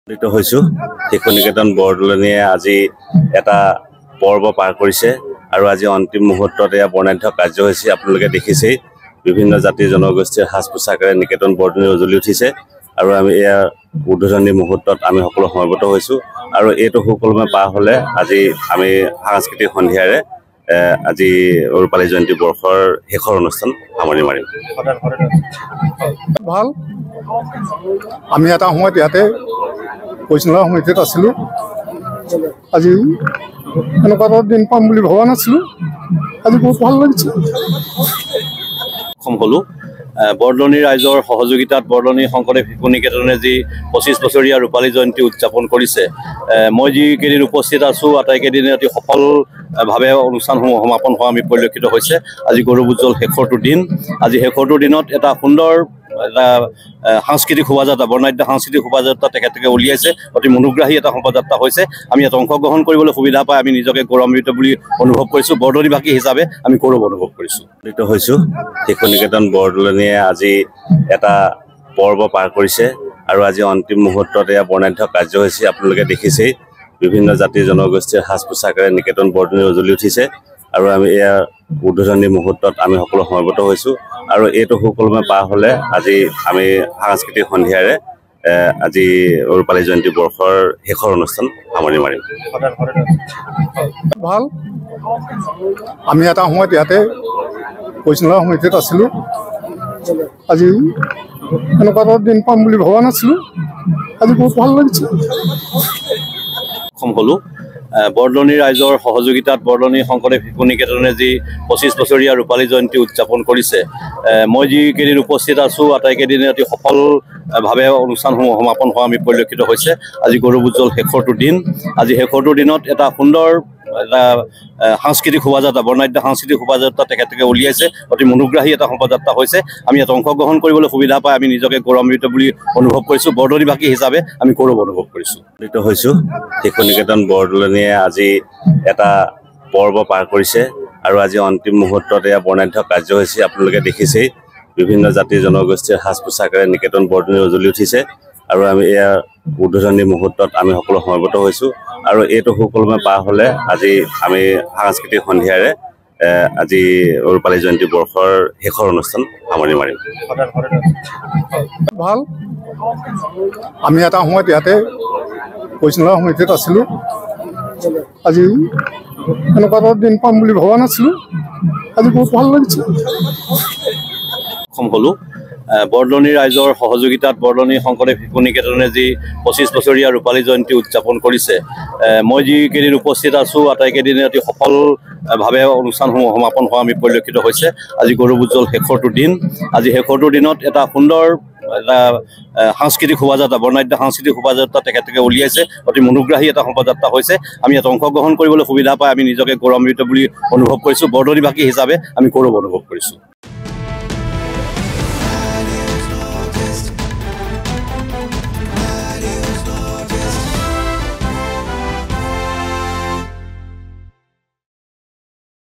শিশু নিকেতন বৰদলনীয়ে আজি এটা পৰ্ব পাৰ কৰিছে আৰু আজি অন্তিম মুহূৰ্তত এয়া বৰ্ণাঢ্য কাৰ্যসূচী আপোনালোকে দেখিছেই বিভিন্ন জাতি জনগোষ্ঠীৰ সাজ পোছাকেৰে নিকেতন বৰদলনী উজ্বলি উঠিছে আৰু আমি এয়া উদ্বোধনী মুহূৰ্তত আমি সকলো সমবেত হৈছো আৰু এইটো সুকলমে পাৰ হলে আজি আমি সাংস্কৃতিক সন্ধিয়াৰে আজি ৰূপালী জয়ন্তী বৰ্ষৰ শেষৰ অনুষ্ঠান সামৰণি মাৰিম। ভাল আমি এটা সময়ত ইয়াতে পৰিচালনা সমিতিত আছিলোঁ। আজি এনেকুৱা এটা দিন পাম বুলি ভবা নাছিলোঁ। আজি বহুত ভাল লাগিছে। হ'লো বৰদলনী ৰাইজৰ সহযোগিতাত বৰদলনী শংকৰদেৱ শিশু নিকেতনে যি 25 বছৰীয়া ৰূপালী জয়ন্তী উদযাপন কৰিছে, মই যিকেইদিন উপস্থিত আছোঁ আটাইকেইদিনে অতি সফলভাৱে অনুষ্ঠানসমূহ সমাপন হোৱা আমি পৰিলক্ষিত হৈছে। আজি গৌৰৱোজ্জ্বল শেষৰটো দিন। আজি শেষৰটো দিনত এটা সুন্দৰ সাংস্কৃতিক শোভাযাত্ৰা, বৰ্ণাঢ্য সাংস্কৃতিক শোভাযাত্ৰা তেখেতলোকে উলিয়াইছে। অতি মনোগ্ৰাহী এটা শোভাযাত্ৰা হৈছে। আমি ইয়াত অংশগ্ৰহণ কৰিবলৈ সুবিধা পাই আমি নিজকে গৌৰৱান্বিত বুলি অনুভৱ কৰিছোঁ। বৰদলনীবাসী হিচাপে আমি গৌৰৱ অনুভৱ কৰিছোঁ। শিশু নিকেতন বৰদলনীয়ে আজি এটা পৰ্ব পাৰ কৰিছে আৰু আজি অন্তিম মুহূৰ্তত এয়া বৰ্ণাঢ্য কাৰ্যসূচী আপোনালোকে দেখিছেই বিভিন্ন জাতি জনগোষ্ঠীৰ সাজ পোছাকেৰে নিকেতন বৰদলনী উজ্বলি উঠিছে আৰু আমি এয়া উদ্বোধনী মুহূৰ্তত আমি সকলো সমবেত হৈছো আৰু এইটো সুকলমে পাৰ হলে আজি আমি সাংস্কৃতিক সন্ধিয়াৰে আজি ৰূপালী জয়ন্তী বৰ্ষৰ শেষৰ অনুষ্ঠান সামৰণি মাৰিম। ভাল আমি এটা সময়ত ইয়াতে পৰিচালনা সমিতিত আছিলোঁ। আজি এনেকুৱা এটা দিন পাম বুলি ভবা নাছিলোঁ। আজি বহুত ভাল লাগিছে। হ'লো বৰদলনী ৰাইজৰ সহযোগিতাত বৰদলনী শংকৰদেৱ শিশু নিকেতনে যি 25 বছৰীয়া ৰূপালী জয়ন্তী উদযাপন কৰিছে, মই যিকেইদিন উপস্থিত আছোঁ আটাইকেইদিনে অতি সফলভাৱে অনুষ্ঠানসমূহ সমাপন হোৱা আমি পৰিলক্ষিত হৈছে। আজি গৌৰৱোজ্জ্বল শেষৰটো দিন। আজি শেষৰটো দিনত এটা সুন্দৰ সাংস্কৃতিক শোভাযাত্ৰা, বৰ্ণাঢ্য সাংস্কৃতিক শোভাযাত্ৰা তেখেতলোকে উলিয়াইছে। অতি মনোগ্ৰাহী এটা শোভাযাত্ৰা হৈছে। আমি ইয়াত অংশগ্ৰহণ কৰিবলৈ সুবিধা পাই আমি নিজকে গৌৰৱান্বিত বুলি অনুভৱ কৰিছোঁ। বৰদলনীবাসী হিচাপে আমি গৌৰৱ অনুভৱ কৰিছোঁ। শিশু নিকেতন বৰদলনীয়ে আজি এটা পৰ্ব পাৰ কৰিছে আৰু আজি অন্তিম মুহূৰ্তত এয়া বৰ্ণাঢ্য কাৰ্যসূচী আপোনালোকে দেখিছেই বিভিন্ন জাতি জনগোষ্ঠীৰ সাজ পোছাকেৰে নিকেতন বৰদলনী উজ্বলি উঠিছে আৰু আমি এয়া উদ্বোধনী মুহূৰ্তত আমি সকলো সমবেত হৈছো আৰু এইটো সুকলমে পাৰ হলে আজি আমি সাংস্কৃতিক সন্ধিয়াৰে আজি ৰূপালী জয়ন্তী বৰ্ষৰ শেষৰ অনুষ্ঠান সামৰণি মাৰিম। ভাল আমি এটা সময়ত ইয়াতে পৰিচালনা সমিতিত আছিলোঁ। আজি এনেকুৱা এটা দিন পাম বুলি ভবা নাছিলোঁ। আজি বহুত ভাল লাগিছে। হ'লো বৰদলনী ৰাইজৰ সহযোগিতাত বৰদলনী শংকৰদেৱ শিশু নিকেতনে যি 25 বছৰীয়া ৰূপালী জয়ন্তী উদযাপন কৰিছে, মই যিকেইদিন উপস্থিত আছোঁ আটাইকেইদিনে অতি সফলভাৱে অনুষ্ঠানসমূহ সমাপন হোৱা আমি পৰিলক্ষিত হৈছে। আজি গৌৰৱোজ্জ্বল শেষৰটো দিন। আজি শেষৰটো দিনত এটা সুন্দৰ সাংস্কৃতিক শোভাযাত্ৰা, বৰ্ণাঢ্য সাংস্কৃতিক শোভাযাত্ৰা তেখেতলোকে উলিয়াইছে। অতি মনোগ্ৰাহী এটা শোভাযাত্ৰা হৈছে। আমি ইয়াত অংশগ্ৰহণ কৰিবলৈ সুবিধা পাই আমি নিজকে গৌৰৱান্বিত বুলি অনুভৱ কৰিছোঁ। বৰদলনীবাসী হিচাপে আমি গৌৰৱ অনুভৱ কৰিছোঁ।